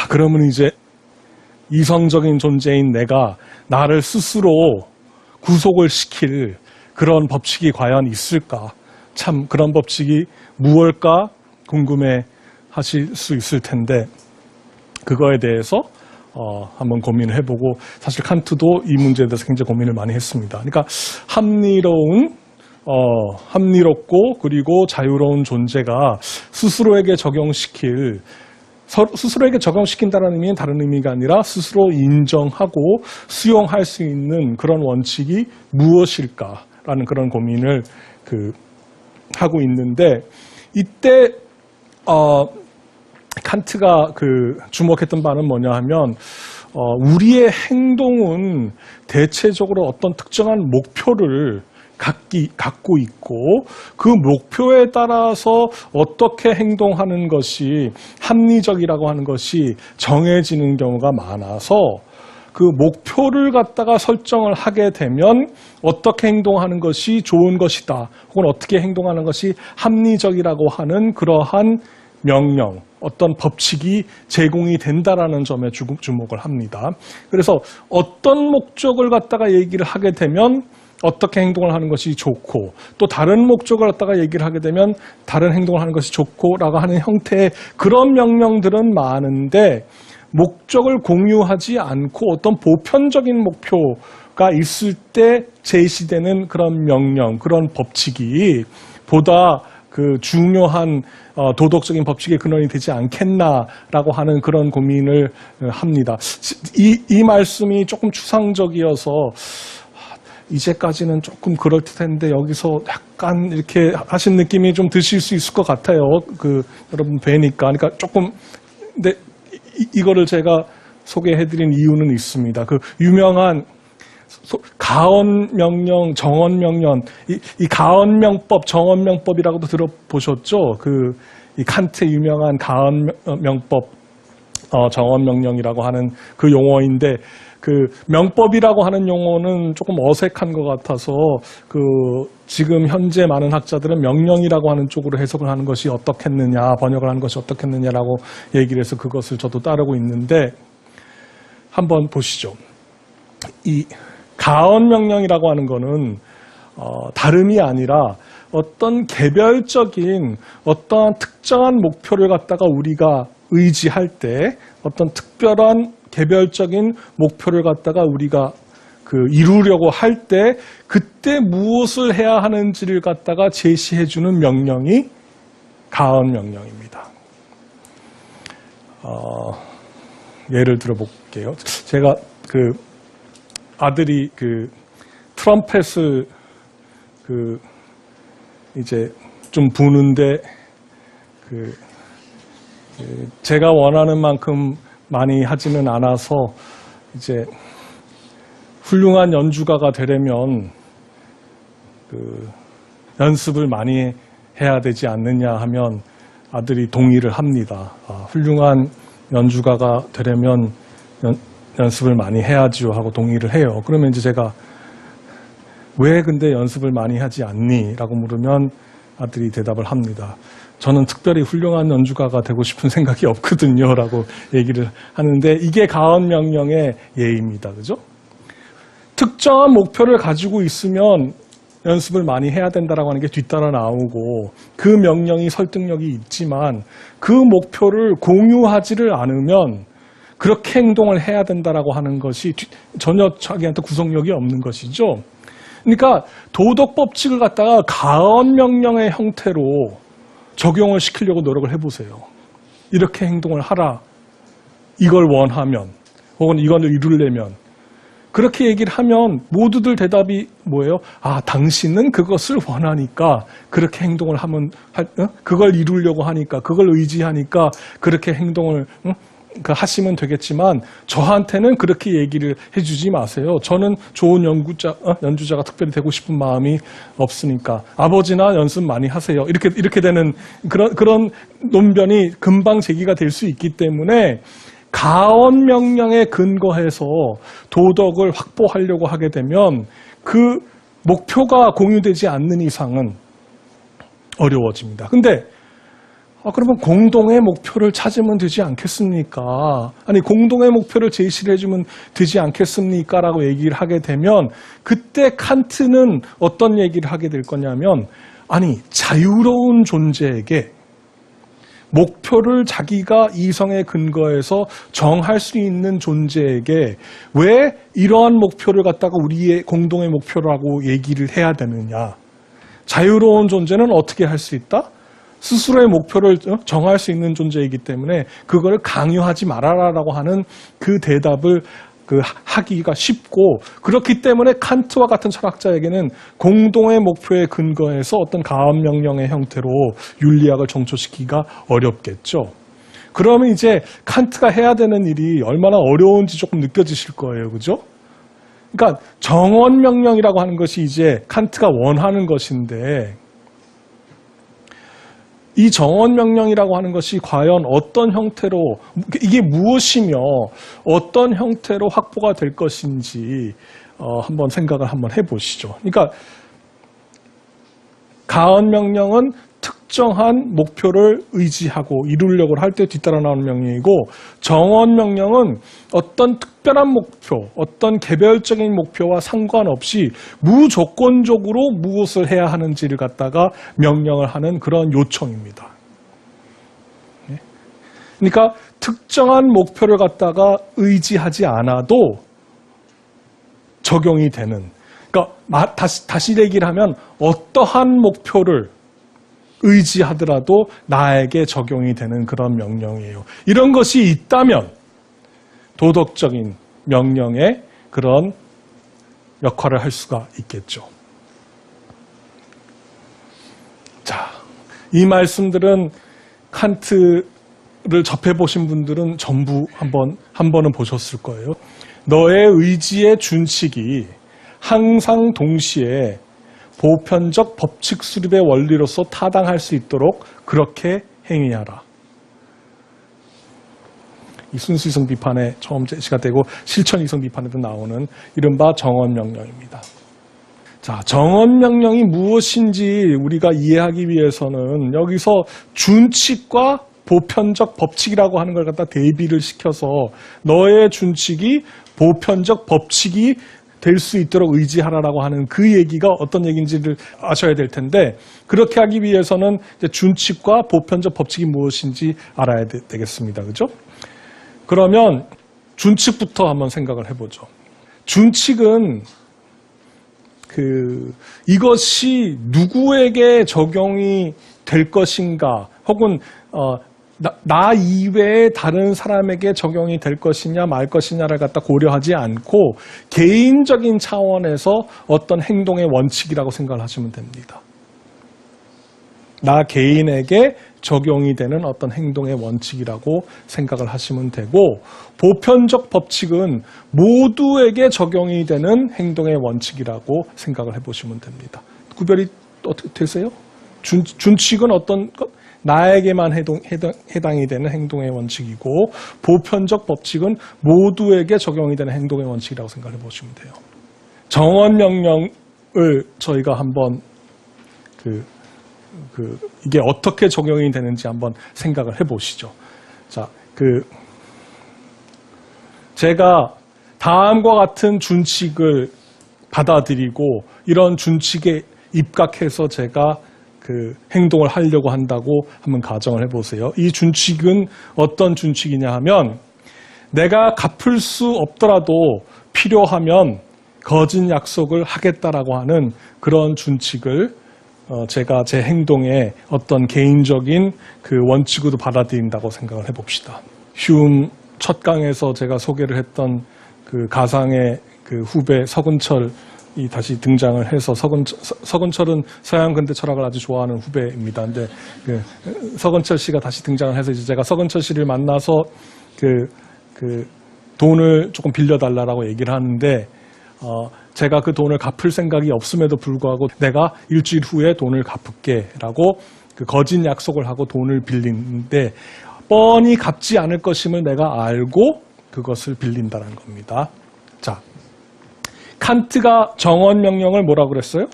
그러면 이제 이성적인 존재인 내가 나를 스스로 구속을 시킬 그런 법칙이 과연 있을까? 참 그런 법칙이 무엇일까 궁금해 하실 수 있을 텐데 그거에 대해서 한번 고민을 해보고 사실 칸트도 이 문제에 대해서 굉장히 고민을 많이 했습니다. 그러니까 합리롭고 그리고 자유로운 존재가 스스로에게 적용시킨다는 의미는 다른 의미가 아니라 스스로 인정하고 수용할 수 있는 그런 원칙이 무엇일까라는 그런 고민을 하고 있는데 이때 칸트가 주목했던 바는 뭐냐 하면 우리의 행동은 대체적으로 어떤 특정한 목표를 갖고 있고 그 목표에 따라서 어떻게 행동하는 것이 합리적이라고 하는 것이 정해지는 경우가 많아서 그 목표를 갖다가 설정을 하게 되면 어떻게 행동하는 것이 좋은 것이다 혹은 어떻게 행동하는 것이 합리적이라고 하는 그러한 명령, 어떤 법칙이 제공이 된다라는 점에 주목을 합니다. 그래서 어떤 목적을 갖다가 얘기를 하게 되면 어떻게 행동을 하는 것이 좋고 또 다른 목적을 갖다가 얘기를 하게 되면 다른 행동을 하는 것이 좋고라고 하는 형태의 그런 명령들은 많은데 목적을 공유하지 않고 어떤 보편적인 목표가 있을 때 제시되는 그런 명령, 그런 법칙이 보다 중요한 도덕적인 법칙의 근원이 되지 않겠나라고 하는 그런 고민을 합니다. 이 말씀이 조금 추상적이어서 이제까지는 조금 그럴듯했는데 여기서 약간 이렇게 하신 느낌이 좀 드실 수 있을 것 같아요. 여러분 뵈니까. 그러니까 조금, 근데 이거를 제가 소개해드린 이유는 있습니다. 유명한 가언명령, 정언명령, 이 가언명법, 정언명법이라고도 들어보셨죠? 이 칸트의 유명한 가언명법, 정언명령이라고 하는 그 용어인데, 명법이라고 하는 용어는 조금 어색한 것 같아서, 지금 현재 많은 학자들은 명령이라고 하는 쪽으로 해석을 하는 것이 어떻겠느냐, 번역을 하는 것이 어떻겠느냐라고 얘기를 해서 그것을 저도 따르고 있는데, 한번 보시죠. 이 가언명령이라고 하는 거는 다름이 아니라 어떤 개별적인 어떠한 특정한 목표를 갖다가 우리가 의지할 때 어떤 특별한 개별적인 목표를 갖다가 우리가 이루려고 할 때 그때 무엇을 해야 하는지를 갖다가 제시해주는 명령이 가언명령입니다. 예를 들어볼게요. 제가 아들이 트럼펫을 이제 좀 부는데 제가 원하는 만큼 많이 하지는 않아서 이제 훌륭한 연주가가 되려면 연습을 많이 해야 되지 않느냐 하면 아들이 동의를 합니다. 훌륭한 연주가가 되려면 연습을 많이 해야지요 하고 동의를 해요. 그러면 이제 제가 왜 근데 연습을 많이 하지 않니? 라고 물으면 아들이 대답을 합니다. 저는 특별히 훌륭한 연주가가 되고 싶은 생각이 없거든요 라고 얘기를 하는데 이게 가언명령의 예입니다. 그죠? 특정한 목표를 가지고 있으면 연습을 많이 해야 된다라고 하는 게 뒤따라 나오고 그 명령이 설득력이 있지만 그 목표를 공유하지를 않으면 그렇게 행동을 해야 된다라고 하는 것이 전혀 자기한테 구속력이 없는 것이죠. 그러니까 도덕 법칙을 갖다가 가언명령의 형태로 적용을 시키려고 노력을 해보세요. 이렇게 행동을 하라. 이걸 원하면 혹은 이걸 이루려면 그렇게 얘기를 하면 모두들 대답이 뭐예요? 당신은 그것을 원하니까 그렇게 행동을 하면 그걸 이루려고 하니까 그걸 의지하니까 그렇게 행동을 하시면 되겠지만 저한테는 그렇게 얘기를 해주지 마세요. 저는 좋은 연주자가 특별히 되고 싶은 마음이 없으니까 아버지나 연습 많이 하세요. 이렇게 되는 그런 논변이 금방 제기가 될 수 있기 때문에 가언명령에 근거해서 도덕을 확보하려고 하게 되면 그 목표가 공유되지 않는 이상은 어려워집니다. 근데 그러면 공동의 목표를 찾으면 되지 않겠습니까? 아니, 공동의 목표를 제시를 해주면 되지 않겠습니까? 라고 얘기를 하게 되면 그때 칸트는 어떤 얘기를 하게 될 거냐면, 아니, 자유로운 존재에게 목표를 자기가 이성에 근거해서 정할 수 있는 존재에게 왜 이러한 목표를 갖다가 우리의 공동의 목표라고 얘기를 해야 되느냐? 자유로운 존재는 어떻게 할 수 있다? 스스로의 목표를 정할 수 있는 존재이기 때문에 그거를 강요하지 말아라라고 하는 그 대답을 하기가 쉽고, 그렇기 때문에 칸트와 같은 철학자에게는 공동의 목표에 근거해서 어떤 가압명령의 형태로 윤리학을 정초시키기가 어렵겠죠. 그러면 이제 칸트가 해야 되는 일이 얼마나 어려운지 조금 느껴지실 거예요. 그죠? 그러니까 정언명령이라고 하는 것이 이제 칸트가 원하는 것인데, 이 정언명령이라고 하는 것이 과연 어떤 형태로, 이게 무엇이며 어떤 형태로 확보가 될 것인지 한번 생각을 한번 해보시죠. 그러니까 가언명령은 특정한 목표를 의지하고 이루려고 할 때 뒤따라 나오는 명령이고, 정언명령은 어떤 특별한 목표, 어떤 개별적인 목표와 상관없이 무조건적으로 무엇을 해야 하는지를 갖다가 명령을 하는 그런 요청입니다. 그러니까 특정한 목표를 갖다가 의지하지 않아도 적용이 되는, 그러니까 다시 얘기를 하면 어떠한 목표를 의지하더라도 나에게 적용이 되는 그런 명령이에요. 이런 것이 있다면 도덕적인 명령의 그런 역할을 할 수가 있겠죠. 자, 이 말씀들은 칸트를 접해보신 분들은 전부 한 번은 보셨을 거예요. 너의 의지의 준칙이 항상 동시에 보편적 법칙 수립의 원리로서 타당할 수 있도록 그렇게 행위하라. 이 순수이성 비판에 처음 제시가 되고 실천이성 비판에도 나오는 이른바 정언명령입니다. 자, 정언명령이 무엇인지 우리가 이해하기 위해서는 여기서 준칙과 보편적 법칙이라고 하는 걸 갖다 대비를 시켜서 너의 준칙이 보편적 법칙이 될 수 있도록 의지하라라고 하는 그 얘기가 어떤 얘기인지를 아셔야 될 텐데, 그렇게 하기 위해서는 이제 준칙과 보편적 법칙이 무엇인지 알아야 되겠습니다. 그죠? 그러면 준칙부터 한번 생각을 해보죠. 준칙은 이것이 누구에게 적용이 될 것인가, 혹은 나 이외에 다른 사람에게 적용이 될 것이냐 말 것이냐를 갖다 고려하지 않고 개인적인 차원에서 어떤 행동의 원칙이라고 생각을 하시면 됩니다. 나 개인에게 적용이 되는 어떤 행동의 원칙이라고 생각을 하시면 되고, 보편적 법칙은 모두에게 적용이 되는 행동의 원칙이라고 생각을 해보시면 됩니다. 구별이 어떻게 되세요? 준칙은 어떤 것? 나에게만 해당이 되는 행동의 원칙이고, 보편적 법칙은 모두에게 적용이 되는 행동의 원칙이라고 생각해 보시면 돼요. 정언명령을 저희가 한번 이게 어떻게 적용이 되는지 한번 생각을 해 보시죠. 자, 제가 다음과 같은 준칙을 받아들이고 이런 준칙에 입각해서 제가 행동을 하려고 한다고 한번 가정을 해보세요. 이 준칙은 어떤 준칙이냐 하면, 내가 갚을 수 없더라도 필요하면 거짓 약속을 하겠다라고 하는 그런 준칙을 제가 제 행동에 어떤 개인적인 원칙으로 받아들인다고 생각을 해봅시다. 휴움 첫 강에서 제가 소개를 했던 가상의 후배 서근철 이 다시 등장을 해서, 서근철은 서양 근대 철학을 아주 좋아하는 후배입니다. 근데 서근철 씨가 다시 등장을 해서 이제 제가 서근철 씨를 만나서 돈을 조금 빌려달라고 얘기를 하는데, 제가 그 돈을 갚을 생각이 없음에도 불구하고 내가 일주일 후에 돈을 갚을게라고 거짓 약속을 하고 돈을 빌리는데, 뻔히 갚지 않을 것임을 내가 알고 그것을 빌린다는 겁니다. 자, 칸트가 정언명령을 뭐라고 그랬어요?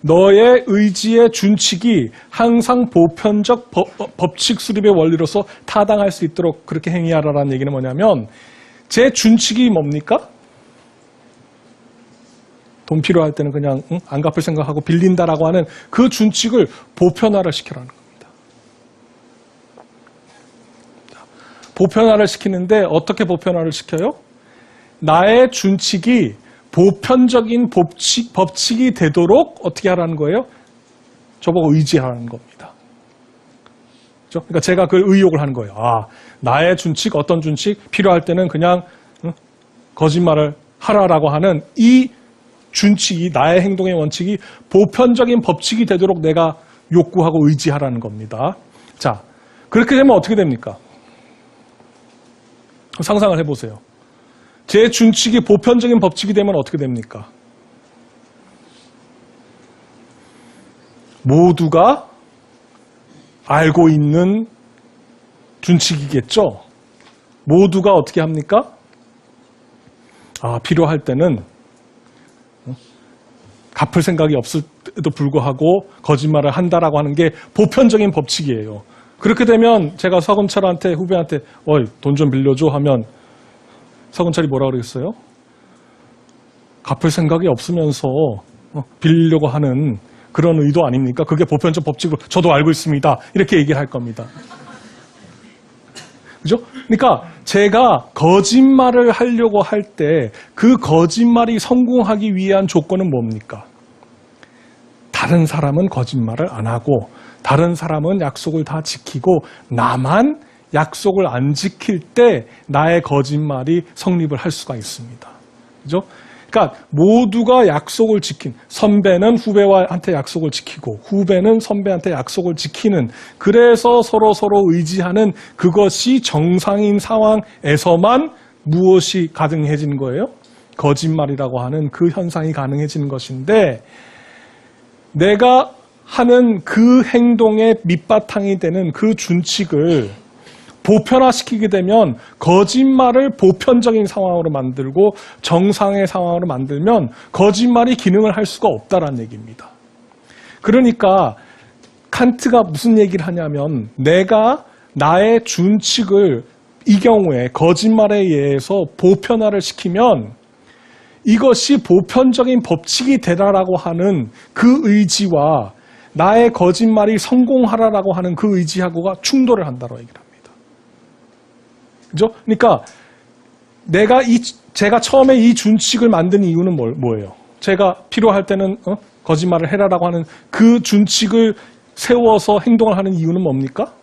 너의 의지의 준칙이 항상 보편적 법칙 수립의 원리로서 타당할 수 있도록 그렇게 행위하라라는 얘기는 뭐냐면 제 준칙이 뭡니까? 돈 필요할 때는 그냥 안 갚을 생각하고 빌린다라고 하는 그 준칙을 보편화를 시키라는 겁니다. 보편화를 시키는데 어떻게 보편화를 시켜요? 나의 준칙이 보편적인 법칙이 되도록 어떻게 하라는 거예요? 저보고 의지하라는 겁니다. 그렇죠? 그러니까 제가 그 의욕을 하는 거예요. 아, 나의 준칙, 어떤 준칙? 필요할 때는 그냥 거짓말을 하라라고 하는 이 준칙이, 나의 행동의 원칙이 보편적인 법칙이 되도록 내가 욕구하고 의지하라는 겁니다. 자, 그렇게 되면 어떻게 됩니까? 상상을 해보세요. 제 준칙이 보편적인 법칙이 되면 어떻게 됩니까? 모두가 알고 있는 준칙이겠죠? 모두가 어떻게 합니까? 아, 필요할 때는 갚을 생각이 없을 때도 불구하고 거짓말을 한다라고 하는 게 보편적인 법칙이에요. 그렇게 되면 제가 서건철한테, 후배한테 어이, 돈 좀 빌려줘 하면 서건철이 뭐라 그러겠어요? 갚을 생각이 없으면서 빌리려고 하는 그런 의도 아닙니까? 그게 보편적 법칙으로 저도 알고 있습니다. 이렇게 얘기를 할 겁니다. 그죠? 그러니까 제가 거짓말을 하려고 할 때 그 거짓말이 성공하기 위한 조건은 뭡니까? 다른 사람은 거짓말을 안 하고 다른 사람은 약속을 다 지키고 나만 약속을 안 지킬 때 나의 거짓말이 성립을 할 수가 있습니다. 그죠? 그러니까 모두가 약속을 지킨, 선배는 후배한테 약속을 지키고 후배는 선배한테 약속을 지키는, 그래서 서로 의지하는 그것이 정상인 상황에서만 무엇이 가능해지는 거예요? 거짓말이라고 하는 그 현상이 가능해지는 것인데, 내가 하는 그 행동의 밑바탕이 되는 그 준칙을 보편화시키게 되면 거짓말을 보편적인 상황으로 만들고 정상의 상황으로 만들면 거짓말이 기능을 할 수가 없다라는 얘기입니다. 그러니까 칸트가 무슨 얘기를 하냐면, 내가 나의 준칙을 이 경우에 거짓말에 의해서 보편화를 시키면 이것이 보편적인 법칙이 되라라고 하는 그 의지와 나의 거짓말이 성공하라라고 하는 그 의지하고가 충돌을 한다고 얘기를 합니다. 그죠? 그러니까 제가 처음에 이 준칙을 만든 이유는 뭐예요? 제가 필요할 때는 거짓말을 해라라고 하는 그 준칙을 세워서 행동을 하는 이유는 뭡니까?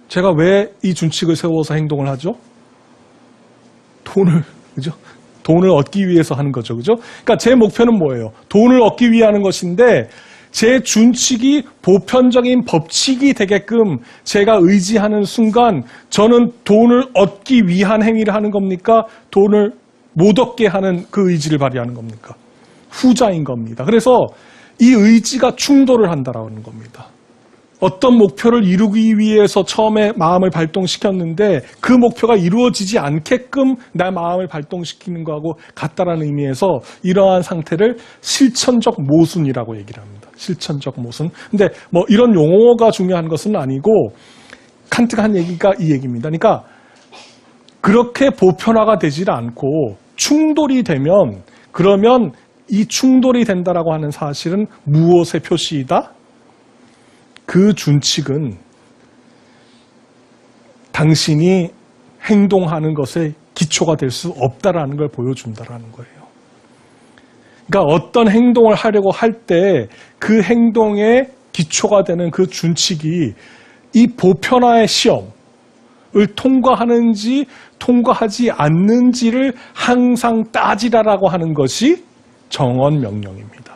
제가 왜 이 준칙을 세워서 행동을 하죠? 그죠? 돈을 얻기 위해서 하는 거죠. 그죠? 그러니까 제 목표는 뭐예요? 돈을 얻기 위해 하는 것인데, 제 준칙이 보편적인 법칙이 되게끔 제가 의지하는 순간 저는 돈을 얻기 위한 행위를 하는 겁니까? 돈을 못 얻게 하는 그 의지를 발휘하는 겁니까? 후자인 겁니다. 그래서 이 의지가 충돌을 한다라는 겁니다. 어떤 목표를 이루기 위해서 처음에 마음을 발동시켰는데 그 목표가 이루어지지 않게끔 내 마음을 발동시키는 거하고 같다라는 의미에서 이러한 상태를 실천적 모순이라고 얘기를 합니다. 실천적 모순. 근데 뭐 이런 용어가 중요한 것은 아니고 칸트가 한 얘기가 이 얘기입니다. 그러니까 그렇게 보편화가 되질 않고 충돌이 되면, 그러면 이 충돌이 된다라고 하는 사실은 무엇의 표시이다? 그 준칙은 당신이 행동하는 것의 기초가 될 수 없다라는 걸 보여준다라는 거예요. 그러니까 어떤 행동을 하려고 할 때 그 행동의 기초가 되는 그 준칙이 이 보편화의 시험을 통과하는지 통과하지 않는지를 항상 따지라라고 하는 것이 정언 명령입니다.